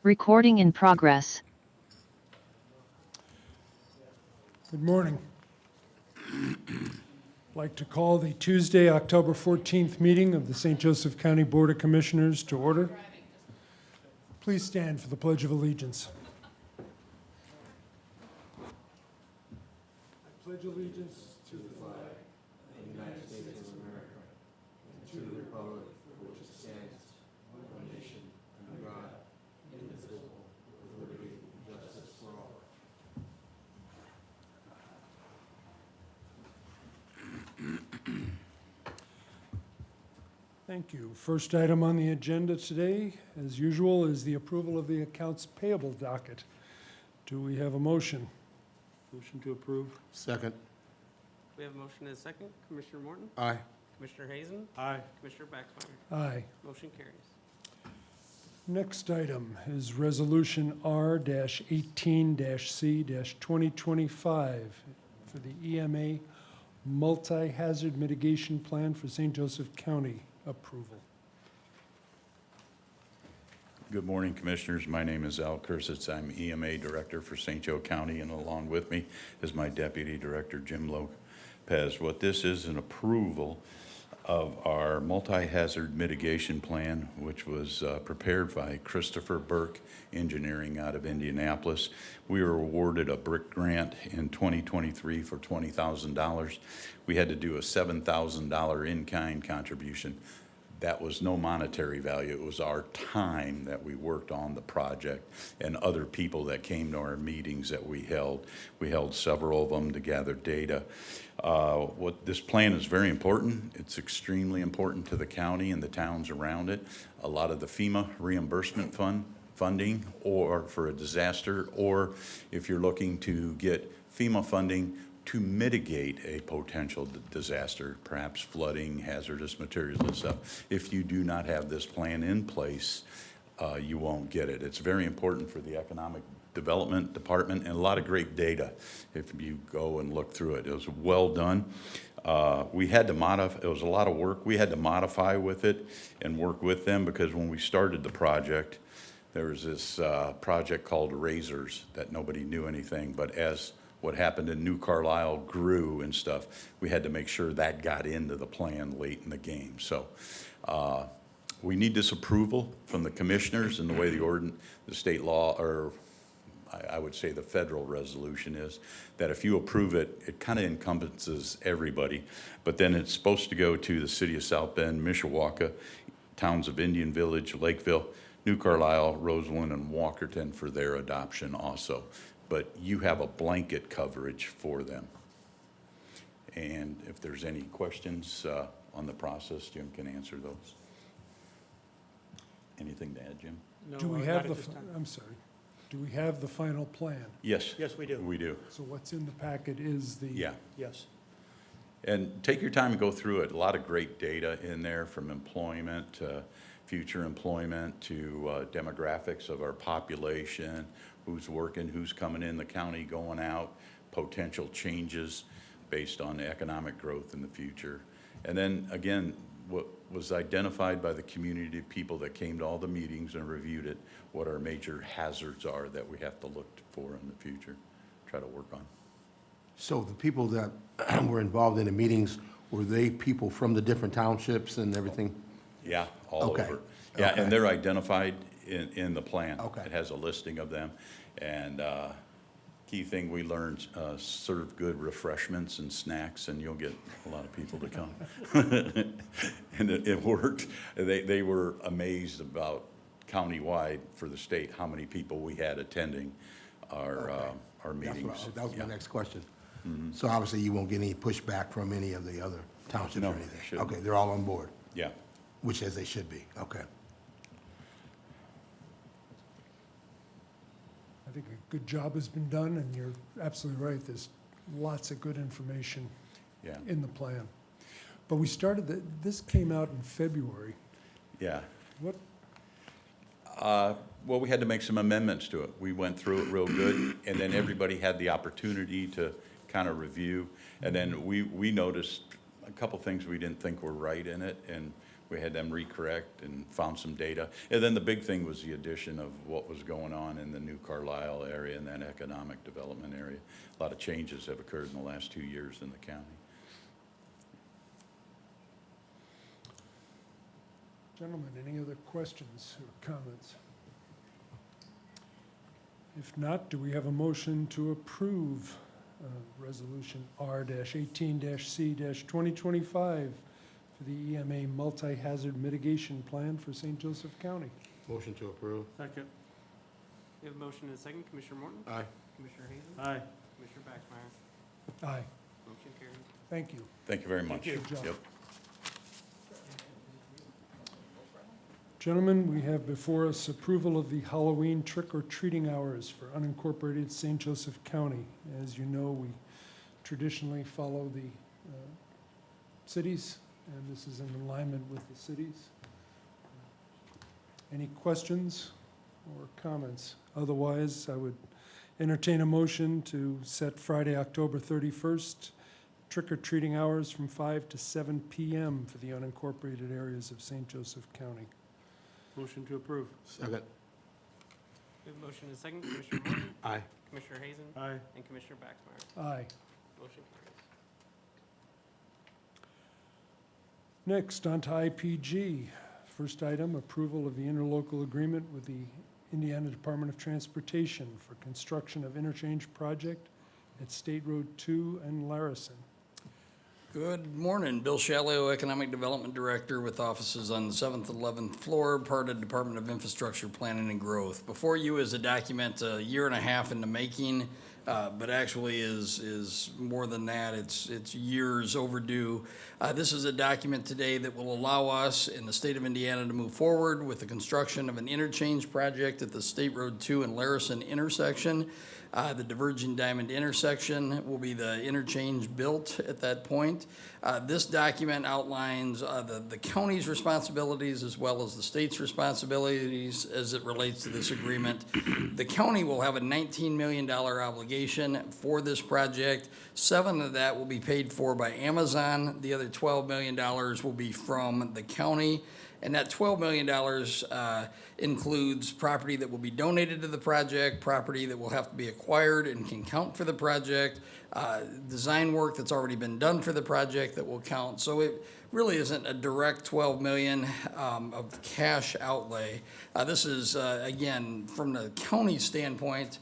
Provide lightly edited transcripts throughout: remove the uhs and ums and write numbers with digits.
Recording in progress. Good morning. I'd like to call the Tuesday, October 14th meeting of the St. Joseph County Board of Commissioners to order. Please stand for the Pledge of Allegiance. I pledge allegiance to the flag of the United States of America and to the republic for which it stands, one nation, under God, indivisible, with liberty and justice for all. Thank you. First item on the agenda today, as usual, is the approval of the accounts payable docket. Do we have a motion? Motion to approve. Second. We have a motion and a second. Commissioner Morton? Aye. Commissioner Hazen? Aye. Commissioner Baxmeyer? Aye. Motion carries. Next item is Resolution R-18-C-2025 for the EMA Multi-Hazard Mitigation Plan for St. Joseph County approval. Good morning, Commissioners. My name is Al Kursitz. I'm EMA Director for St. Joe County, and along with me is my Deputy Director, Jim Lopez. What this is an approval of our multi-hazard mitigation plan, which was prepared by Christopher Burke Engineering out of Indianapolis. We were awarded a BRIC grant in 2023 for $20,000. We had to do a $7,000 in-kind contribution. That was no monetary value. It was our time that we worked on the project and other people that came to our meetings that we held. We held several of them to gather data. What this plan is very important. It's extremely important to the county and the towns around it. A lot of the FEMA reimbursement funding or for a disaster, or if you're looking to get FEMA funding to mitigate a potential disaster, perhaps flooding, hazardous materials and stuff. If you do not have this plan in place, you won't get it. It's very important for the Economic Development Department and a lot of great data if you go and look through it. It was well done. We had to modify, it was a lot of work. We had to modify with it and work with them because when we started the project, there was this project called Razors that nobody knew anything, but as what happened in New Carlisle grew and stuff, we had to make sure that got into the plan late in the game. So we need this approval from the commissioners and the way the state law, or I would say the federal resolution is, that if you approve it, it kind of encompasses everybody. But then it's supposed to go to the city of South Bend, Mishawaka, towns of Indian Village, Lakeville, New Carlisle, Roseland, and Walkerton for their adoption also. But you have a blanket coverage for them. And if there's any questions on the process, Jim can answer those. Anything to add, Jim? No, Do we not have at the, this time. I'm sorry, do we have the final plan? Yes. Yes, we do. We do, So what's in the packet is the. yeah. Yes. And take your time and go through it. A lot of great data in there from employment, future employment to demographics of our population, who's working, who's coming in the county, going out, potential changes based on economic growth in the future. And then again, what was identified by the community people that came to all the meetings and reviewed it, what our major hazards are that we have to look for in the future, try to work on. So the people that were involved in the meetings, were they people from the different townships and everything? Yeah, all Okay. over. Yeah, Okay. and they're identified in the plan. Okay. It has a listing of them. And key thing we learned, serve good refreshments and snacks, and you'll get a lot of people to come. And it worked. They were amazed about countywide for the state, how many people we had attending our meetings. That was my Yeah. next question. So obviously you won't get any pushback from any of the other townships No, or anything? shouldn't. Okay, they're all on board, Yeah. which as they should be, okay. I think a good job has been done, and you're absolutely right. There's lots of good information Yeah. in the plan. But we started, this came out in February. Yeah. What, Well, we had to make some amendments to it. We went through it real good, and then everybody had the opportunity to kind of review. And then we noticed a couple things we didn't think were right in it, and we had them recorrect and found some data. And then the big thing was the addition of what was going on in the new Carlisle area and that economic development area. A lot of changes have occurred in the last 2 years in the county. Gentlemen, any other questions or comments? If not, do we have a motion to approve Resolution R-18-C-2025 for the EMA Multi-Hazard Mitigation Plan for St. Joseph County? Motion to approve. Second. We have a motion and a second. Commissioner Morton? Aye. Commissioner Hazen? Aye. Commissioner Baxmeyer? Aye. Motion carries. Thank you. Thank you very much. you. Good job. Yep. Gentlemen, we have before us approval of the Halloween trick-or-treating hours for unincorporated St. Joseph County. As you know, we traditionally follow the cities, and this is in alignment with the cities. Any questions or comments? Otherwise, I would entertain a motion to set Friday, October 31st, trick-or-treating hours from 5 to 7 p.m. for the unincorporated areas of St. Joseph County. Motion to approve. Second. We have a motion and a second. Commissioner Morton? Aye. Commissioner Hazen? Aye. And Commissioner Baxmeyer? Aye. Motion carries. Next, on to IPG. First item, approval of the interlocal agreement with the Indiana Department of Transportation for construction of interchange project at State Road 2 and Larison. Good morning, Bill Shalio, Economic Development Director with offices on the 7th and 11th floor, part of Department of Infrastructure Planning and Growth. Before you is a document a year and a half in the making, but actually is more than that. It's years overdue. This is a document today that will allow us in the state of Indiana to move forward with the construction of an interchange project at the State Road 2 and Larison intersection. The diverging diamond intersection will be the interchange built at that point. This document outlines the county's responsibilities as well as the state's responsibilities as it relates to this agreement. The county will have a $19 million obligation for this project. 7 of that will be paid for by Amazon. The other $12 million will be from the county. And that $12 million includes property that will be donated to the project, property that will have to be acquired and can count for the project, design work that's already been done for the project that will count. So it really isn't a direct $12 million of cash outlay. This is, again, from the county standpoint,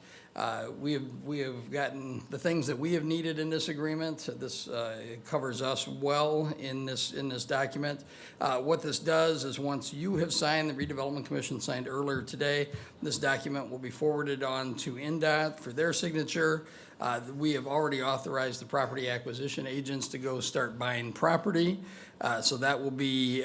we have gotten the things that we have needed in this agreement. This it covers us well in this document. What this does is once you have signed, the Redevelopment Commission signed earlier today, this document will be forwarded on to NDOT for their signature. We have already authorized the property acquisition agents to go start buying property. So that will be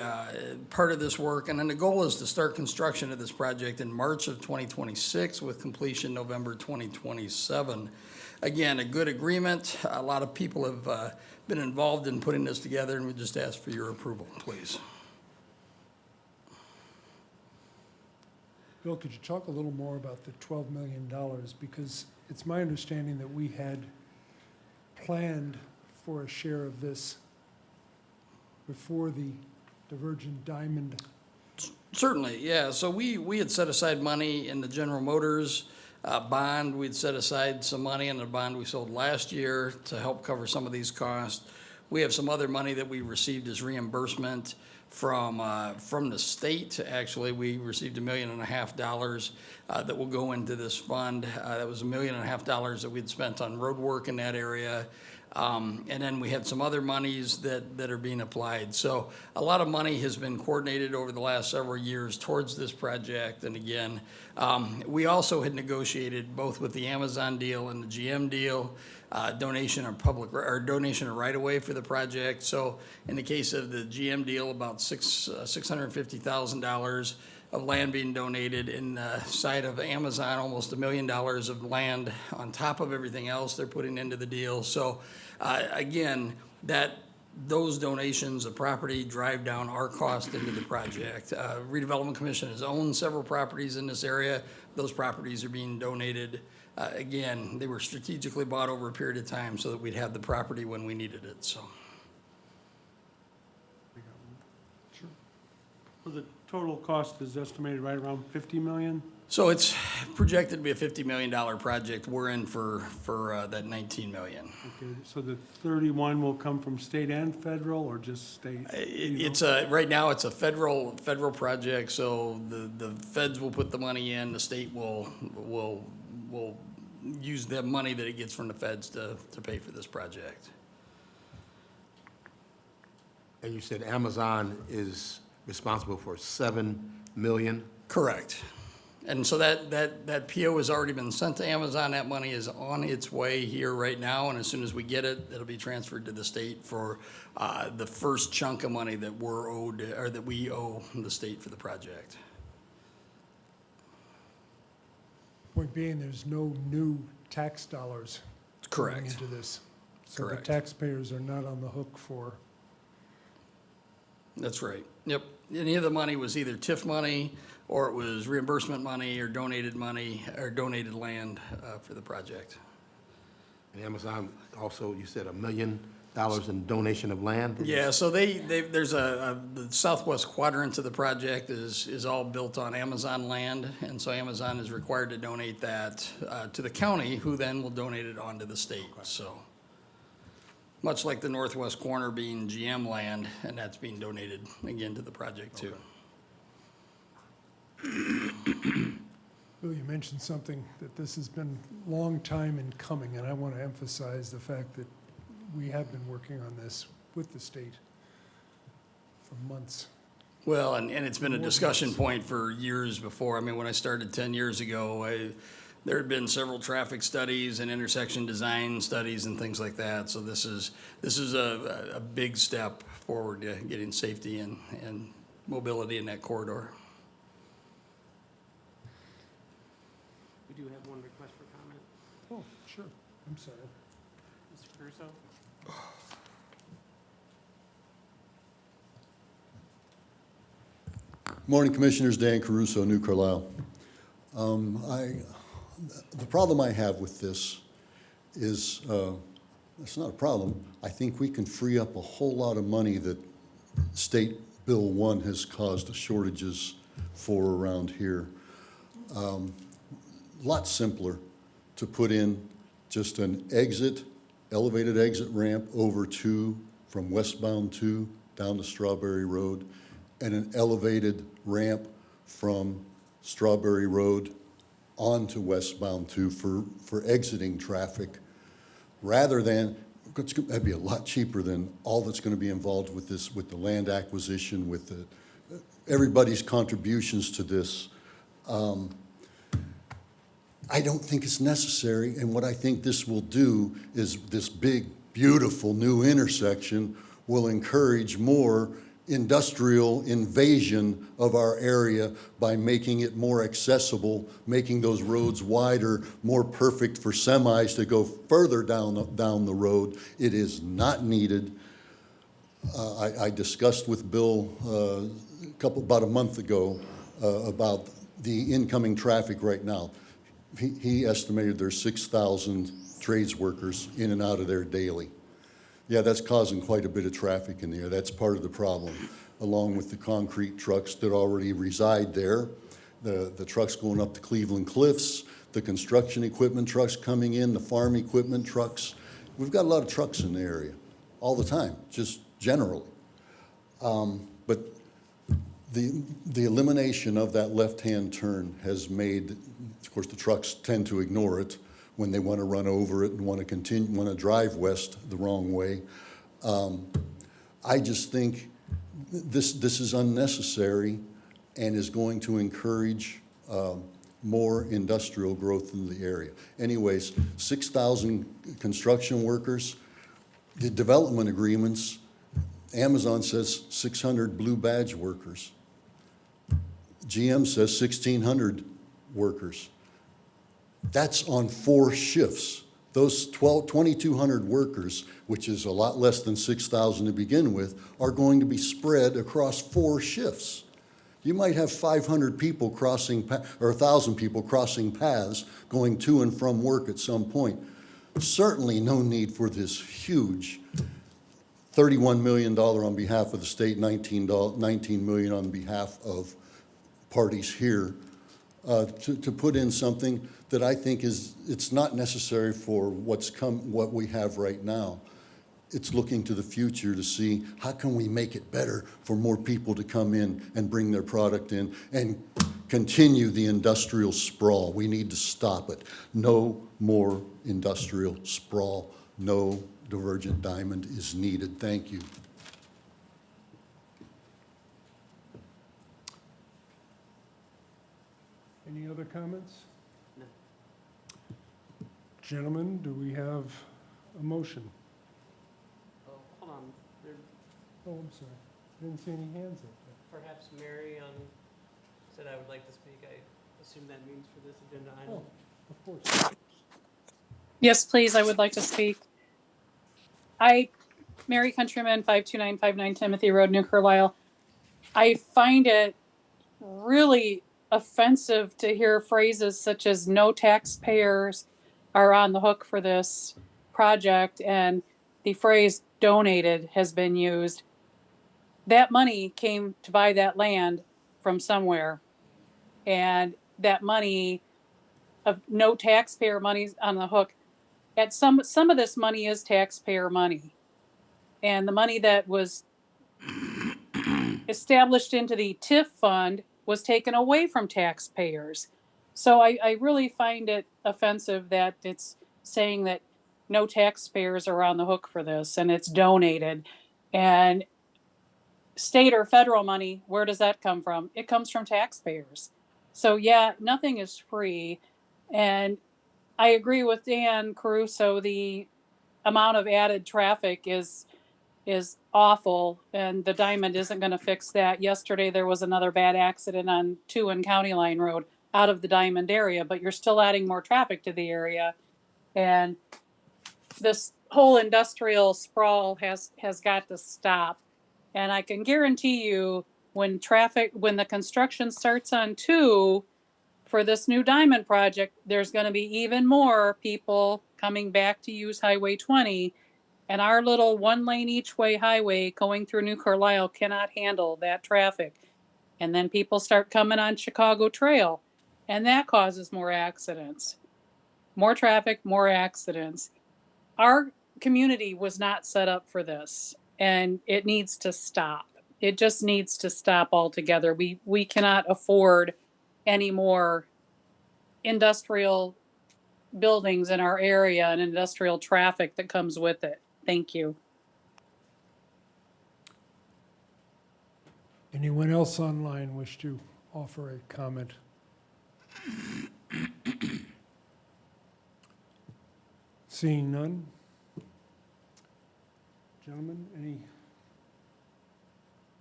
part of this work. And then the goal is to start construction of this project in March of 2026 with completion November 2027. Again, a good agreement. A lot of people have been involved in putting this together, and we just ask for your approval, please. Bill, could you talk a little more about the $12 million? Because it's my understanding that we had planned for a share of this before the divergent diamond. Certainly, yeah. So we had set aside money in the General Motors bond. We'd set aside some money in the bond we sold last year to help cover some of these costs. We have some other money that we received as reimbursement from the state. Actually, we received $1.5 million that will go into this fund. That was $1.5 million that we'd spent on road work in that area. And then we had some other monies that are being applied. So a lot of money has been coordinated over the last several years towards this project. And again, we also had negotiated both with the Amazon deal and the GM deal, donation of donation of right-of-way for the project. So in the case of the GM deal, about $650,000 of land being donated. In the side of Amazon, almost $1 million of land on top of everything else they're putting into the deal. So again, those donations of property drive down our cost into the project. Redevelopment Commission has owned several properties in this area. Those properties are being donated. Again, they were strategically bought over a period of time so that we'd have the property when we needed it, so. Sure. So the total cost is estimated right around 50 million? So it's projected to be a $50 million project. We're in for that 19 million. Okay, so the 31 will come from state and federal, or just state? It's right now it's a federal project, so the feds will put the money in, the state will use the money that it gets from the feds to pay for this project. And you said Amazon is responsible for 7 million? Correct. And so that PO has already been sent to Amazon. That money is on its way here right now, and as soon as we get it, it'll be transferred to the state for the first chunk of money that we're owed, or that we owe the state for the project. Point being, there's no new tax dollars going Correct. into this. So the Correct. taxpayers are not on the hook for, That's right. Yep. Any of the money was either TIF money, or it was reimbursement money, or donated land for the project. And Amazon also, you said $1 million in donation of land? Yeah, so there's the southwest quadrant of the project is all built on Amazon land, and so Amazon is required to donate that to the county, who then will donate it on to the state, so. Much like the northwest corner being GM land, and that's being donated again to the project too. Bill, you mentioned something, that this has been a long time in coming, and I want to emphasize the fact that we have been working on this with the state for months. Well, and it's been a discussion point for years before. I mean, when I started 10 years ago, there had been several traffic studies and intersection design studies and things like that. So this is a big step forward to getting safety and mobility in that corridor. We do have one request for comment. Oh, sure, I'm sorry. Mr. Caruso? Morning, Commissioners. Dan Caruso, New Carlisle. The problem I have with this is, it's not a problem. I think we can free up a whole lot of money that State Bill 1 has caused shortages for around here. Lot simpler to put in just an elevated exit ramp from westbound 2 down to Strawberry Road, and an elevated ramp from Strawberry Road onto westbound 2 for exiting traffic, rather than, that'd be a lot cheaper than all that's going to be involved with this, with the land acquisition, with everybody's contributions to this. I don't think it's necessary, and what I think this will do is this big, beautiful new intersection will encourage more industrial invasion of our area by making it more accessible, making those roads wider, more perfect for semis to go further down the road. It is not needed. I discussed with Bill about a month ago about the incoming traffic right now. He estimated there's 6,000 trades workers in and out of there daily. Yeah, that's causing quite a bit of traffic in there. That's part of the problem, along with the concrete trucks that already reside there, the trucks going up the Cleveland Cliffs, the construction equipment trucks coming in, the farm equipment trucks. We've got a lot of trucks in the area all the time, just generally. But the elimination of that left-hand turn has made, of course, the trucks tend to ignore it when they want to run over it and want to drive west the wrong way. I just think this is unnecessary and is going to encourage more industrial growth in the area. Anyways, 6,000 construction workers, the development agreements, Amazon says 600 blue badge workers. GM says 1,600 workers. That's on 4 shifts. Those 2,200 workers, which is a lot less than 6,000 to begin with, are going to be spread across 4 shifts. You might have 500 people crossing, or 1,000 people crossing paths going to and from work at some point. Certainly no need for this huge $31 million on behalf of the state, $19 million on behalf of parties here, to put in something that I think it's not necessary for what we have right now. It's looking to the future to see how can we make it better for more people to come in and bring their product in and continue the industrial sprawl. We need to stop it. No more industrial sprawl. No divergent diamond is needed. Thank you. Any other comments? No. Gentlemen, do we have a motion? Oh, hold on, there, Oh, I'm sorry. Didn't see any hands up perhaps Mary said I would like to speak. I assume that means for this agenda there. item. Oh, of course. Yes, please, I would like to speak. Mary Countryman, 52959 Timothy Road, New Carlisle. I find it really offensive to hear phrases such as no taxpayers are on the hook for this project, and the phrase donated has been used. That money came to buy that land from somewhere, and that money of no taxpayer money's on the hook. At some of this money is taxpayer money, and the money that was established into the TIF fund was taken away from taxpayers. So I really find it offensive that it's saying that no taxpayers are on the hook for this and it's donated. And state or federal money, where does that come from? It comes from taxpayers. So yeah, nothing is free. And I agree with Dan Caruso, the amount of added traffic is awful, and the diamond isn't going to fix that. Yesterday there was another bad accident on 2 and County Line Road out of the diamond area, but you're still adding more traffic to the area. And this whole industrial sprawl has got to stop. And I can guarantee you when the construction starts on 2 for this new diamond project, there's going to be even more people coming back to use Highway 20. And our little 1-lane each way highway going through New Carlisle cannot handle that traffic. And then people start coming on Chicago Trail, and that causes more accidents. More traffic, more accidents. Our community was not set up for this, and it needs to stop. It just needs to stop altogether. We cannot afford any more industrial buildings in our area and industrial traffic that comes with it. Thank you. Anyone else online wish to offer a comment? Seeing none? Gentlemen, any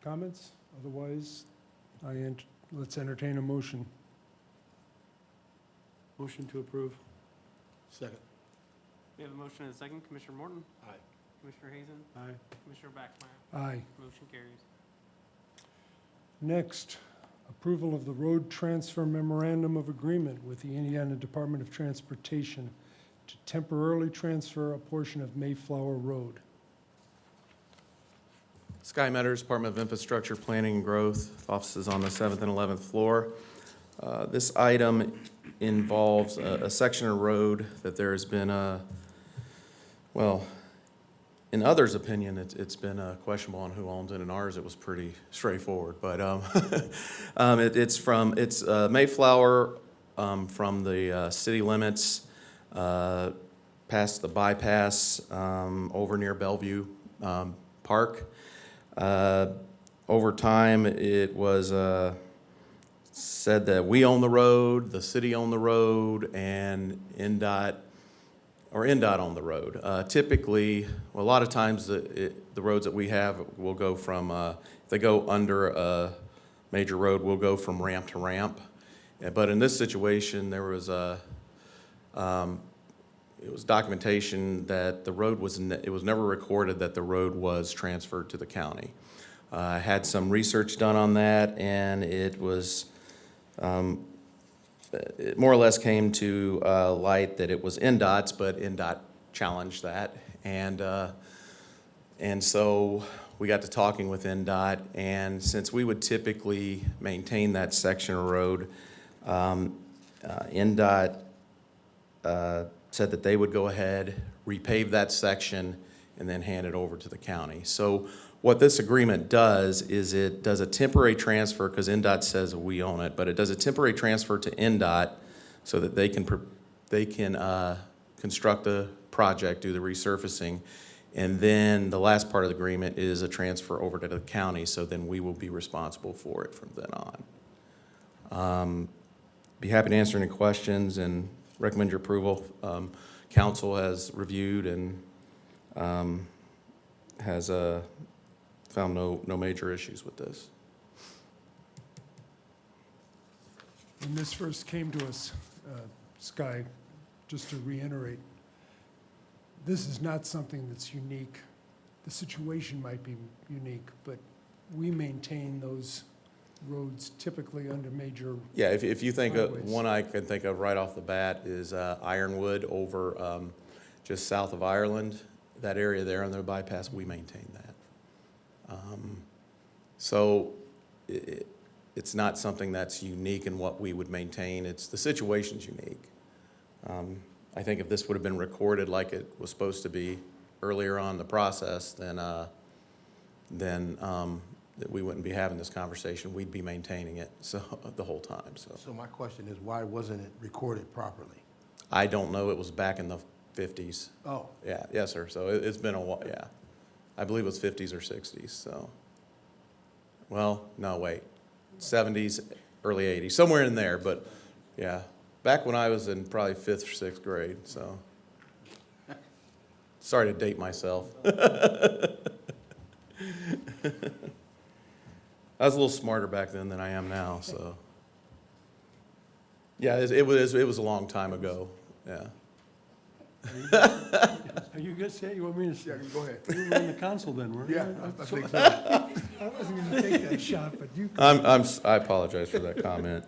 comments? Otherwise, let's entertain a motion. Motion to approve. Second. We have a motion and a second. Commissioner Morton? Aye. Commissioner Hazen? Aye. Commissioner Baxmeyer? Aye. Motion carries. Next, approval of the road transfer memorandum of agreement with the Indiana Department of Transportation to temporarily transfer a portion of Mayflower Road. Sky Meadows, Department of Infrastructure, Planning and Growth, offices on the 7th and 11th floor. This item involves a section of road that there has been well, in others' opinion, it's been questionable on who owns it. In ours, it was pretty straightforward. But it's Mayflower from the city limits past the bypass over near Bellevue Park. Over time, it was said that we own the road, the city owned the road, and NDOT owned the road. Typically, well, a lot of times the roads that we have will go from, if they go under a major road, we'll go from ramp to ramp. But in this situation, there was it was documentation that the road it was never recorded that the road was transferred to the county. I had some research done on that, and it was, it more or less came to light that it was NDOT's, but NDOT challenged that. And And so we got to talking with NDOT, and since we would typically maintain that section of road, NDOT said that they would go ahead, repave that section, and then hand it over to the county. So what this agreement does is it does a temporary transfer, because NDOT says we own it, but it does a temporary transfer to NDOT so that they can construct a project, do the resurfacing. And then the last part of the agreement is a transfer over to the county, so then we will be responsible for it from then on. Be happy to answer any questions and recommend your approval. Council has reviewed and has found no major issues with this. When this first came to us, Sky, just to reiterate, this is not something that's unique. The situation might be unique, but we maintain those roads typically under major. Yeah, if you think of, highways. one I can think of right off the bat is Ironwood over just south of Ireland. That area there on their bypass, we maintain that. So it's not something that's unique in what we would maintain. It's the situation's unique. I think if this would have been recorded like it was supposed to be earlier on in the process, then that we wouldn't be having this conversation. We'd be maintaining it the whole time. So my question is, why wasn't it recorded properly? I don't know. It was back in the 50s. Oh, Yeah, yes, sir. So it's been a while. Yeah, I believe it was 50s or 60s. So, well, no, wait, 70s, early 80s, somewhere in there. But yeah, back when I was in probably 5th or 6th grade. So, sorry to date myself. I was a little smarter back then than I am now. So, yeah, it was a long time ago. Yeah. Are you gonna say, you want me to say? go ahead. You were in the council then, weren't you? I think so. I wasn't going to take that shot, but you. I apologize for that comment.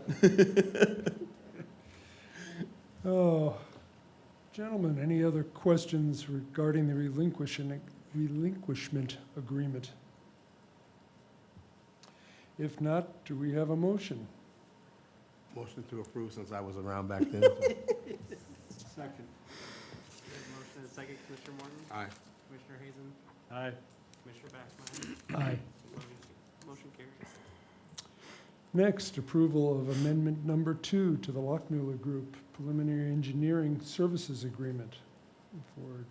Oh, gentlemen, any other questions regarding the relinquishment agreement? If not, do we have a motion? Motion to approve since I was around back then. Second. Motion and second, Commissioner Morton, Aye. Commissioner Hazen, Aye. Commissioner Baxmeyer. Aye. Motion carries. Next, approval of amendment number 2 to the Lockmuller Group preliminary engineering services agreement for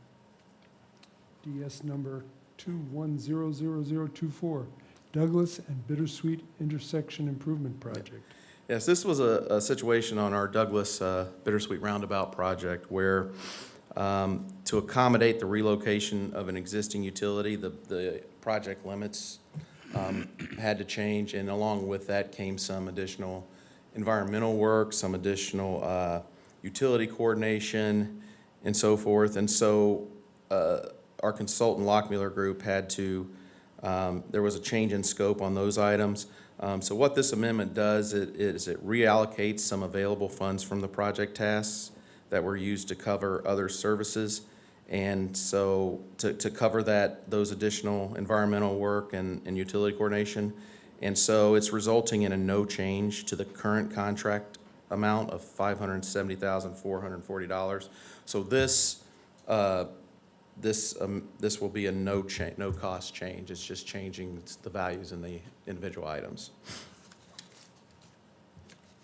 DS number 210024, Douglas and Bittersweet Intersection Improvement Project. Yes, this was a situation on our Douglas Bittersweet Roundabout project where to accommodate the relocation of an existing utility, the project limits had to change, and along with that came some additional environmental work, some additional utility coordination, and so forth. And so our consultant, Lockmuller Group, had to, there was a change in scope on those items. So what this amendment does is it reallocates some available funds from the project tasks that were used to cover other services. And so to cover those additional environmental work and utility coordination. And so it's resulting in a no change to the current contract amount of $570,440. So this will be a no cost change. It's just changing the values in the individual items.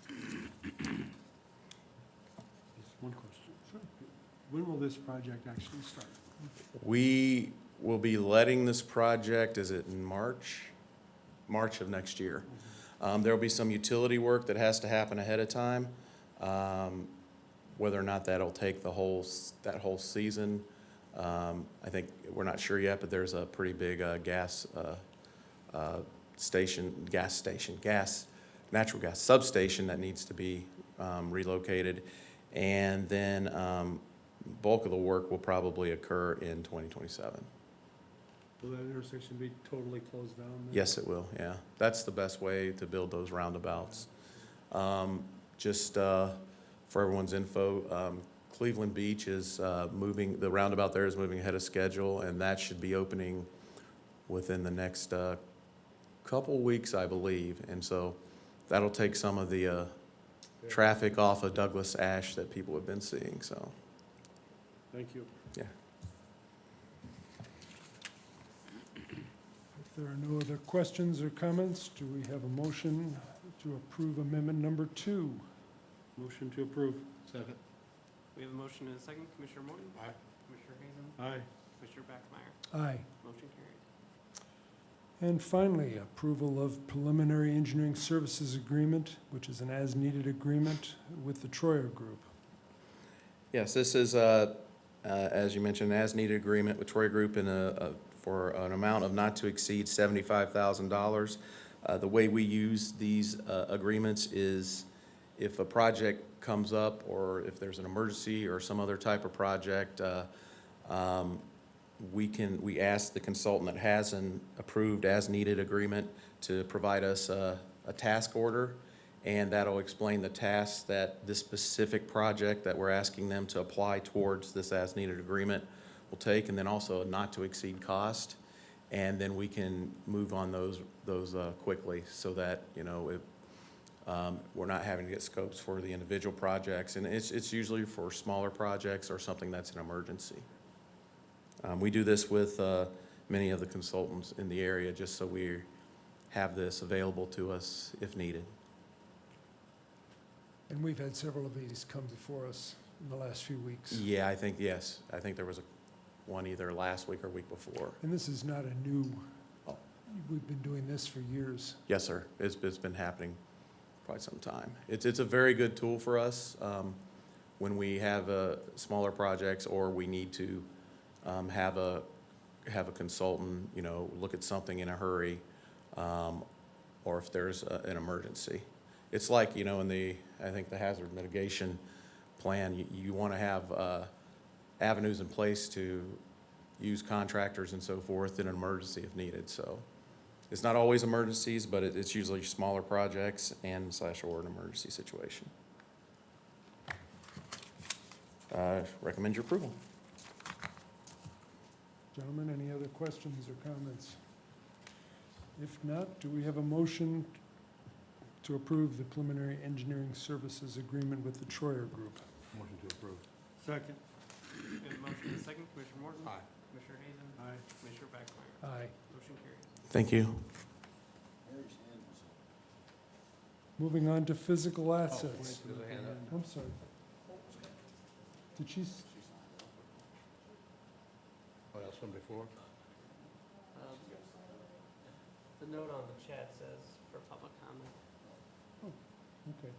Just one question. Sure. When will this project actually start? We will be letting this project, is it in March? March of next year. There'll be some utility work that has to happen ahead of time. Whether or not that'll take that whole season, I think we're not sure yet, but there's a pretty big natural gas substation that needs to be relocated. And then bulk of the work will probably occur in 2027. Will that intersection be totally closed down then? Yes, it will, yeah. That's the best way to build those roundabouts. Just for everyone's info, Cleveland Beach is moving, the roundabout there is moving ahead of schedule, and that should be opening within the next couple weeks, I believe. And so that'll take some of the traffic off of Douglas Ash that people have been seeing, so, Thank you. yeah. If there are no other questions or comments, do we have a motion to approve amendment number 2? Motion to approve. Second. We have a motion and a second. Commissioner Morton? Aye. Commissioner Hazen? Aye. Commissioner Baxmeyer? Aye. Motion carries. And finally, approval of preliminary engineering services agreement, which is an as-needed agreement with the Troyer Group. Yes, this is, as you mentioned, as-needed agreement with Troy Group for an amount of not to exceed $75,000. The way we use these agreements is if a project comes up or if there's an emergency or some other type of project, we ask the consultant that has an approved as-needed agreement to provide us a task order, and that'll explain the tasks that this specific project that we're asking them to apply towards this as-needed agreement will take, and then also a not-to-exceed cost. And then we can move on those quickly so that, you know, we're not having to get scopes for the individual projects. And it's usually for smaller projects or something that's an emergency. We do this with many of the consultants in the area just so we have this available to us if needed. And we've had several of these come before us in the last few weeks. Yeah, I think, yes. I think there was one either last week or week before. And this is not a new, Oh. we've been doing this for years. Yes, sir. It's been happening for quite some time. It's a very good tool for us when we have smaller projects or we need to have a consultant, you know, look at something in a hurry, or if there's an emergency. It's like, you know, I think the hazard mitigation plan, you want to have avenues in place to use contractors and so forth in an emergency if needed. So it's not always emergencies, but it's usually smaller projects and / or an emergency situation. Recommend your approval. Gentlemen, any other questions or comments? If not, do we have a motion to approve the preliminary engineering services agreement with the Troyer Group? Motion to approve. Second. We have a motion and a second. Commissioner Morton? Aye. Commissioner Hazen? Aye. Commissioner Baxmeyer? Aye. Motion carries. Thank you. Moving on to physical assets. There's a hand up. I'm sorry. Did she, Oh, that's from before? The note on the chat says for public comment. okay.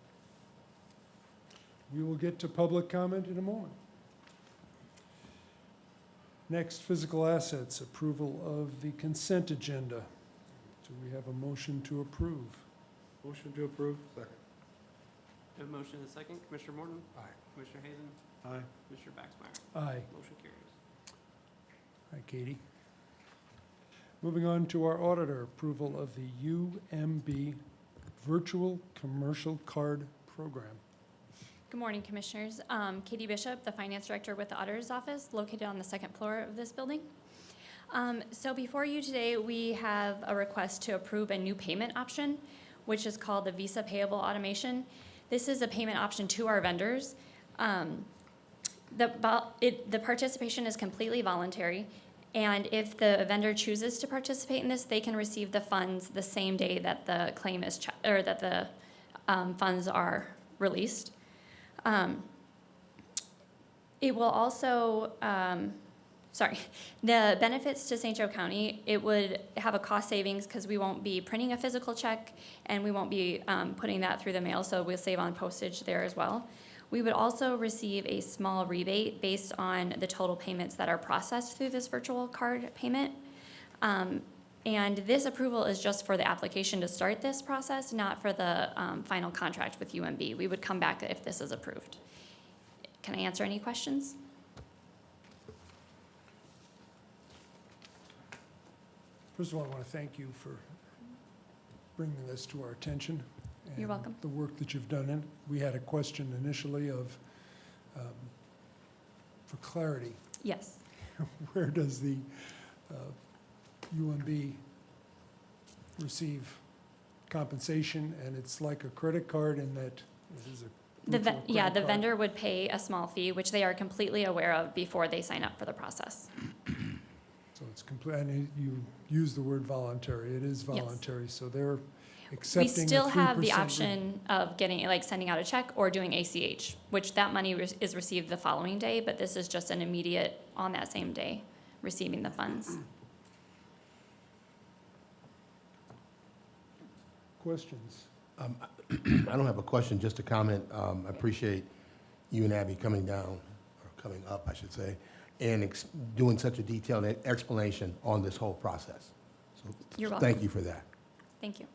We will get to public comment in a moment. Next, physical assets, approval of the consent agenda. Do we have a motion to approve? Motion to approve. Second. We have a motion and a second. Commissioner Morton? Aye. Commissioner Hazen? Aye. Commissioner Baxmeyer? Aye. Motion carries. Hi, Katie. Moving on to our auditor, approval of the UMB Virtual Commercial Card Program. Good morning, Commissioners. Katie Bishop, the Finance Director with the Auditor's Office, located on the second floor of this building. So before you today, we have a request to approve a new payment option, which is called the Visa Payable Automation. This is a payment option to our vendors. The participation is completely voluntary, and if the vendor chooses to participate in this, they can receive the funds the same day that the claim is that the funds are released. It will also, the benefits to St. Joe County, it would have a cost savings because we won't be printing a physical check and we won't be putting that through the mail, so we'll save on postage there as well. We would also receive a small rebate based on the total payments that are processed through this virtual card payment. And this approval is just for the application to start this process, not for the final contract with UMB. We would come back if this is approved. Can I answer any questions? First of all, I want to thank you for bringing this to our attention. You're welcome. And the work that you've done in it. We had a question initially of, for clarity, Yes. where does the UMB receive compensation, and it's like a credit card in that it is a virtual Yeah, credit the card? vendor would pay a small fee, which they are completely aware of before they sign up for the process. So it's complete, and you use the word voluntary, it is Yes. voluntary, so they're We accepting a 3%. still have the option of getting, like, sending out a check or doing ACH, which that money is received the following day, but this is just an immediate, on that same day, receiving the funds. Questions? I don't have a question, just a comment. I appreciate you and Abby coming down, or coming up, I should say, and doing such a detailed explanation on this whole process. So You're welcome. thank you for that. Thank you.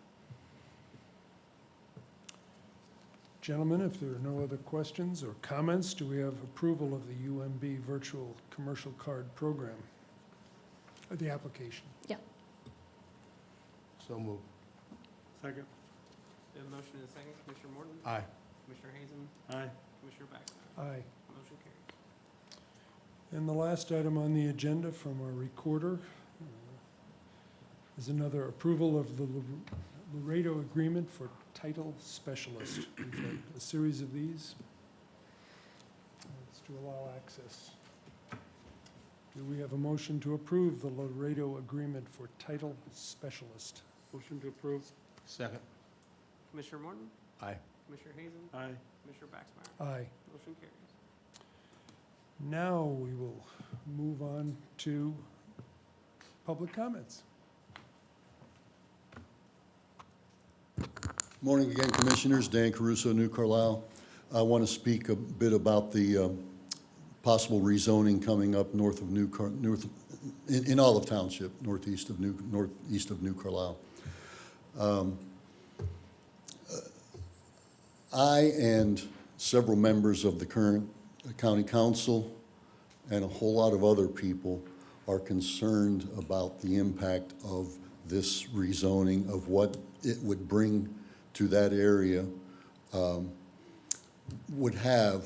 Gentlemen, if there are no other questions or comments, do we have approval of the UMB Virtual Commercial Card Program? The application? Yeah. So moved. Second. We have a motion and a second. Commissioner Morton? Aye. Commissioner Hazen? Aye. Commissioner Baxmeyer? Aye. Motion carries. And the last item on the agenda from our recorder is another approval of the Laredo Agreement for Title Specialist. We've had a series of these. It's to allow access. Do we have a motion to approve the Laredo Agreement for Title Specialist? Motion to approve. Second. Commissioner Morton? Aye. Commissioner Hazen? Aye. Commissioner Baxmeyer? Aye. Motion carries. Now we will move on to public comments. Morning again, Commissioners. Dan Caruso, New Carlisle. I want to speak a bit about the possible rezoning coming up north of in Olive Township, northeast of New Carlisle. I and several members of the current county council and a whole lot of other people are concerned about the impact of this rezoning, of what it would bring to that area, would have,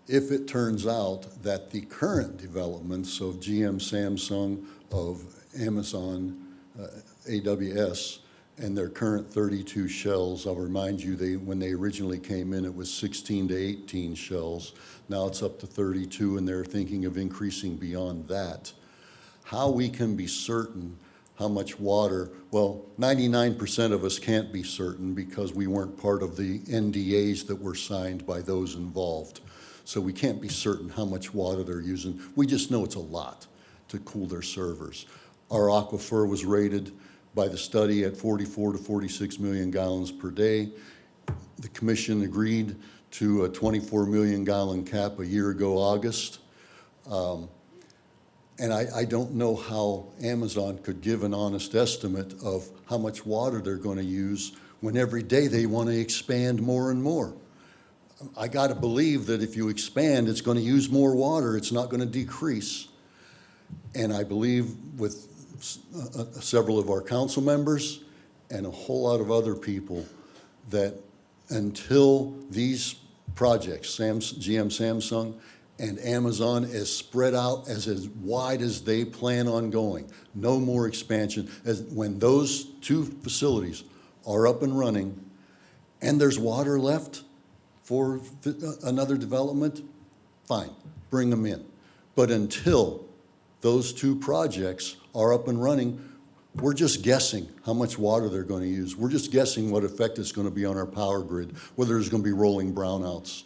if it turns out that the current developments of GM, Samsung, of Amazon, AWS, and their current 32 shells. I'll remind you, when they originally came in, it was 16 to 18 shells. Now it's up to 32, and they're thinking of increasing beyond that. How we can be certain how much water, well, 99% of us can't be certain because we weren't part of the NDAs that were signed by those involved. So we can't be certain how much water they're using. We just know it's a lot to cool their servers. Our aquifer was rated by the study at 44 to 46 million gallons per day. The commission agreed to a 24 million gallon cap a year ago, August. And I don't know how Amazon could give an honest estimate of how much water they're going to use when every day they want to expand more and more. I got to believe that if you expand, it's going to use more water. It's not going to decrease. And I believe with several of our council members and a whole lot of other people that until these projects, GM, Samsung, and Amazon is spread out as wide as they plan on going, no more expansion. When those two facilities are up and running and there's water left for another development, fine, bring them in. But until those two projects are up and running, we're just guessing how much water they're going to use. We're just guessing what effect it's going to be on our power grid, whether there's going to be rolling brownouts.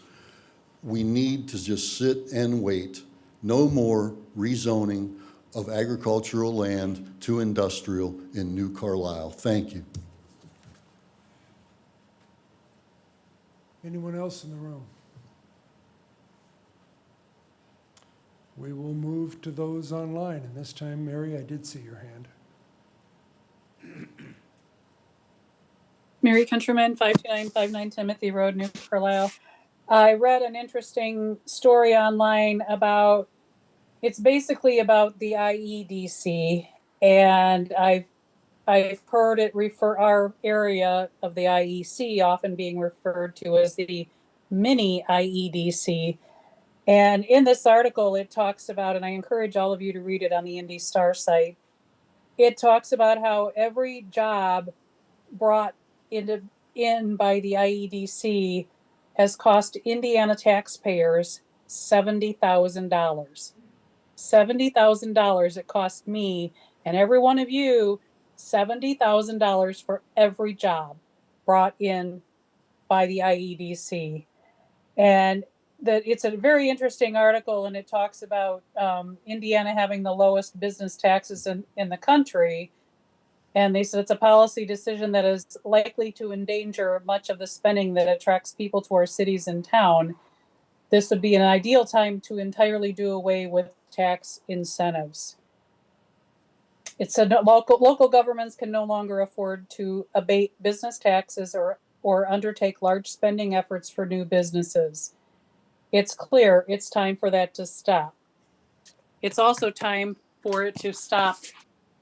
We need to just sit and wait. No more rezoning of agricultural land to industrial in New Carlisle. Thank you. Anyone else in the room? We will move to those online, and this time, Mary, I did see your hand. Mary Countryman, 52959 Timothy Road, New Carlisle. I read an interesting story online about, it's basically about the IEDC, and I've heard it our area of the IEC often being referred to as the mini IEDC. And in this article, it talks about, and I encourage all of you to read it on the Indy Star site, it talks about how every job brought in by the IEDC has cost Indiana taxpayers $70,000. $70,000 it cost me and every one of you $70,000 for every job brought in by the IEDC. And that it's a very interesting article, and it talks about Indiana having the lowest business taxes in the country. And they said it's a policy decision that is likely to endanger much of the spending that attracts people to our cities and town. This would be an ideal time to entirely do away with tax incentives. It said local governments can no longer afford to abate business taxes or undertake large spending efforts for new businesses. It's clear it's time for that to stop. It's also time for it to stop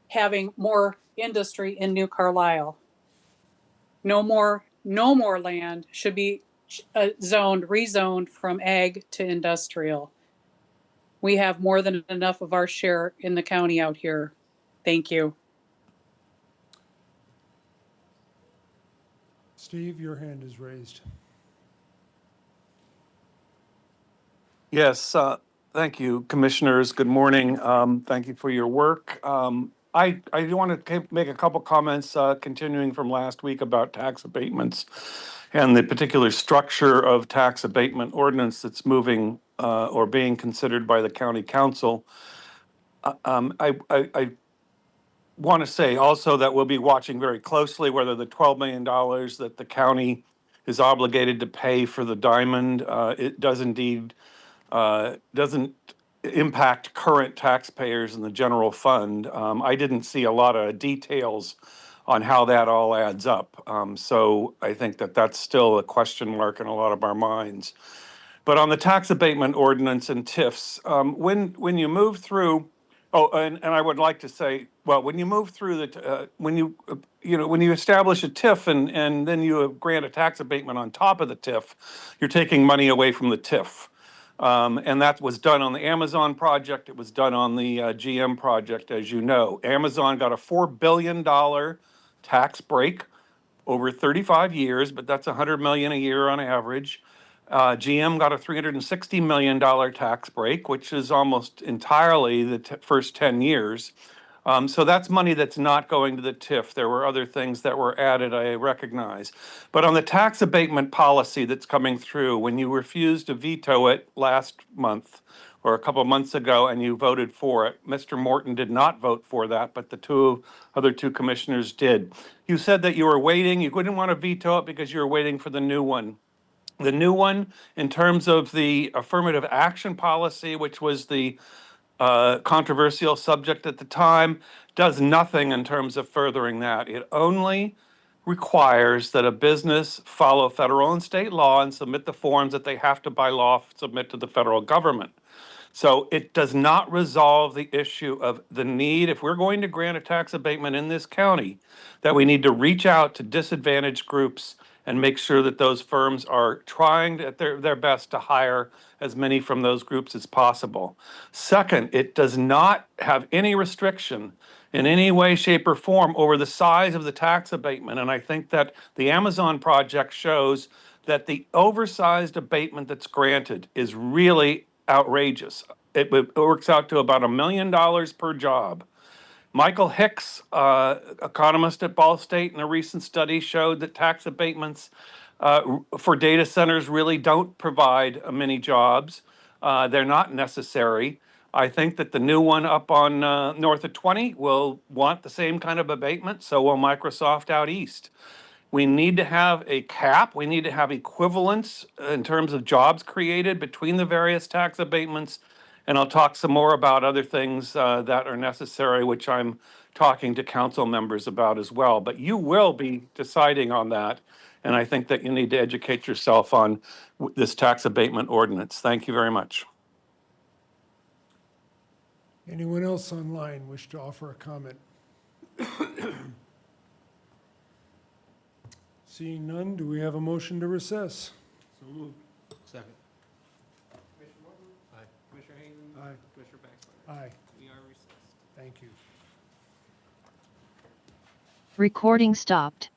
having more industry in New Carlisle. No more land should be rezoned from ag to industrial. We have more than enough of our share in the county out here. Thank you. Steve, your hand is raised. Yes, thank you, commissioners. Good morning. Thank you for your work. I do want to make a couple comments, continuing from last week about tax abatements and the particular structure of tax abatement ordinance that's moving or being considered by the county council. I want to say also that we'll be watching very closely whether the $12 million that the county is obligated to pay for the diamond, it does indeed doesn't impact current taxpayers in the general fund. I didn't see a lot of details on how that all adds up. So I think that that's still a question mark in a lot of our minds. But on the tax abatement ordinance and TIFs, when you move through, and I would like to say, well, when you move through when you establish a TIF and then you grant a tax abatement on top of the TIF, you're taking money away from the TIF. And that was done on the Amazon project. It was done on the GM project, as you know. Amazon got a $4 billion tax break over 35 years, but that's $100 million a year on average. GM got a $360 million tax break, which is almost entirely the first 10 years. So that's money that's not going to the TIF. There were other things that were added, I recognize. But on the tax abatement policy that's coming through, when you refused to veto it last month or a couple of months ago and you voted for it, Mr. Morton did not vote for that, but the other two commissioners did. You said that you were waiting, you didn't want to veto it because you were waiting for the new one. The new one, in terms of the affirmative action policy, which was the controversial subject at the time, does nothing in terms of furthering that. It only requires that a business follow federal and state law and submit the forms that they have to by law submit to the federal government. So it does not resolve the issue of the need, if we're going to grant a tax abatement in this county, that we need to reach out to disadvantaged groups and make sure that those firms are trying at their best to hire as many from those groups as possible. Second, it does not have any restriction in any way, shape, or form over the size of the tax abatement. And I think that the Amazon project shows that the oversized abatement that's granted is really outrageous. It works out to about $1 million per job. Michael Hicks, economist at Ball State, in a recent study showed that tax abatements for data centers really don't provide many jobs. They're not necessary. I think that the new one up on north of 20 will want the same kind of abatement, so will Microsoft out east. We need to have a cap. We need to have equivalence in terms of jobs created between the various tax abatements. And I'll talk some more about other things that are necessary, which I'm talking to council members about as well. But you will be deciding on that. And I think that you need to educate yourself on this tax abatement ordinance. Thank you very much. Anyone else online wish to offer a comment? Seeing none, do we have a motion to recess? So moved. Second. Commissioner Morton? Aye. Commissioner Hayden? Aye. Commissioner Baxmeyer? Aye, We are recessed. thank you. Recording stopped.